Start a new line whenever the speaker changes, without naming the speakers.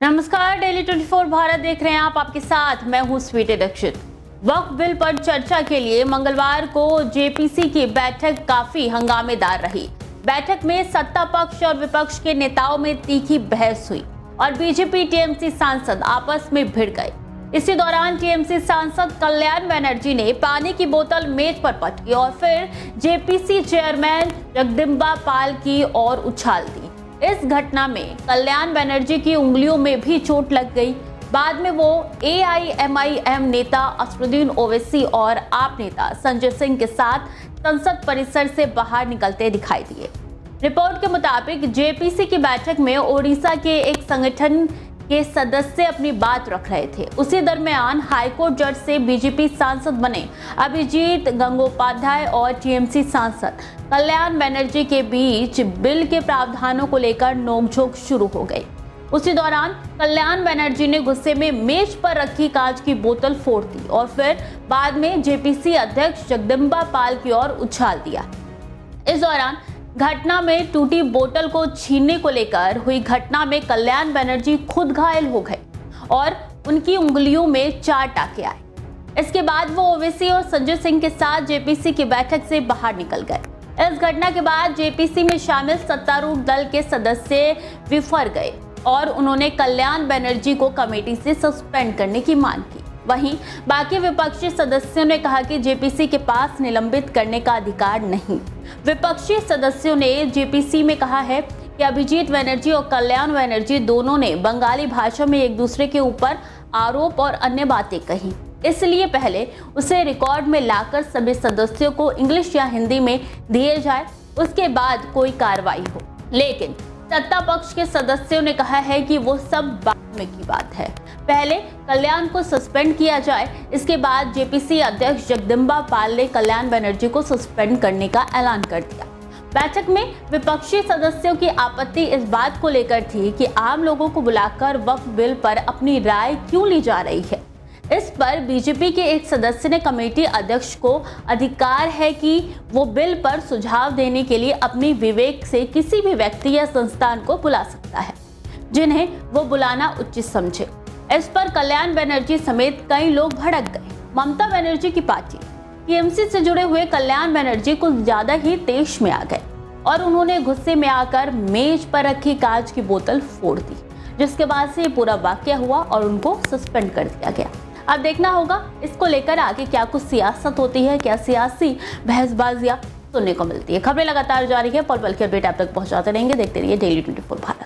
नमस्कार, डेली 24 भारत देख रहे हैं आप। आपके साथ मैं हूं स्वीटी दीक्षित। वक्फ बिल पर चर्चा के लिए मंगलवार को जेपीसी की बैठक काफी हंगामेदार रही। बैठक में सत्ता पक्ष और विपक्ष के नेताओं में तीखी बहस हुई और बीजेपी टीएमसी सांसद आपस में भिड़ गए। इसी दौरान टीएमसी सांसद कल्याण बनर्जी ने पानी की बोतल मेज पर पटकी और फिर जेपीसी चेयरमैन जगदम्बा पाल की ओर उछाल दी। इस घटना में कल्याण बनर्जी की उंगलियों में भी चोट लग गई। बाद में वो एआईएमआईएम नेता असदुद्दीन ओवैसी और आप नेता संजय सिंह के साथ संसद परिसर से बाहर निकलते दिखाई दिए। रिपोर्ट के मुताबिक जेपीसी की बैठक में ओडिशा के एक संगठन के सदस्य अपनी बात रख रहे थे। उसी दरमियान हाईकोर्ट जज से बीजेपी सांसद बने अभिजीत गंगोपाध्याय और टीएमसी सांसद कल्याण बनर्जी के बीच बिल के प्रावधानों को लेकर नोकझोंक शुरू हो गई। उसी दौरान कल्याण बनर्जी ने गुस्से में मेज पर रखी कांच की बोतल फोड़ दी और फिर बाद में जेपीसी अध्यक्ष जगदम्बा पाल की ओर उछाल दिया। इस दौरान घटना में टूटी बोतल को छीनने को लेकर हुई घटना में कल्याण बनर्जी खुद घायल हो गए और उनकी उंगलियों में 4 टांके आए। इसके बाद वो ओवैसी और संजय सिंह के साथ जेपीसी की बैठक से बाहर निकल गए। इस घटना के बाद जेपीसी में शामिल सत्तारूढ़ दल के सदस्य विफर गए और उन्होंने कल्याण बनर्जी को कमेटी से सस्पेंड करने की मांग की। वहीं बाकी विपक्षी सदस्यों ने कहा कि जेपीसी के पास निलंबित करने का अधिकार नहीं। विपक्षी सदस्यों ने जेपीसी में कहा है कि अभिजीत बनर्जी और कल्याण बनर्जी दोनों ने बंगाली भाषा में एक दूसरे के ऊपर आरोप और अन्य बातें कही, इसलिए पहले उसे रिकॉर्ड में लाकर सभी सदस्यों को इंग्लिश या हिंदी में दिए जाए, उसके बाद कोई कार्रवाई हो। लेकिन सत्ता पक्ष के सदस्यों ने कहा है कि वो सब बाद में की बात है, पहले कल्याण को सस्पेंड किया जाए। इसके बाद जेपीसी अध्यक्ष जगदम्बा पाल ने कल्याण बनर्जी को सस्पेंड करने का ऐलान कर दिया। बैठक में विपक्षी सदस्यों की आपत्ति इस बात को लेकर थी कि आम लोगों को बुलाकर वक्फ बिल पर अपनी राय क्यों ली जा रही है। इस पर बीजेपी के एक सदस्य ने कमेटी अध्यक्ष को अधिकार है कि वो बिल पर सुझाव देने के लिए अपनी विवेक से किसी भी व्यक्ति या संस्थान को बुला सकता है जिन्हें वो बुलाना उचित समझे। इस पर कल्याण बनर्जी समेत कई लोग भड़क गए। ममता बनर्जी की पार्टी टीएमसी से जुड़े हुए कल्याण बनर्जी कुछ ज्यादा ही तेज में आ गए और उन्होंने गुस्से में आकर मेज पर रखी कांच की बोतल फोड़ दी, जिसके बाद से पूरा वाकया हुआ और उनको सस्पेंड कर दिया गया। अब देखना होगा इसको लेकर आगे क्या कुछ सियासत होती है, क्या सियासी बहसबाजियां सुनने को मिलती है। खबरें लगातार जारी है, पल पल की अपडेट आप तक पहुंचाते रहेंगे। देखते रहिए डेली 24 भारत।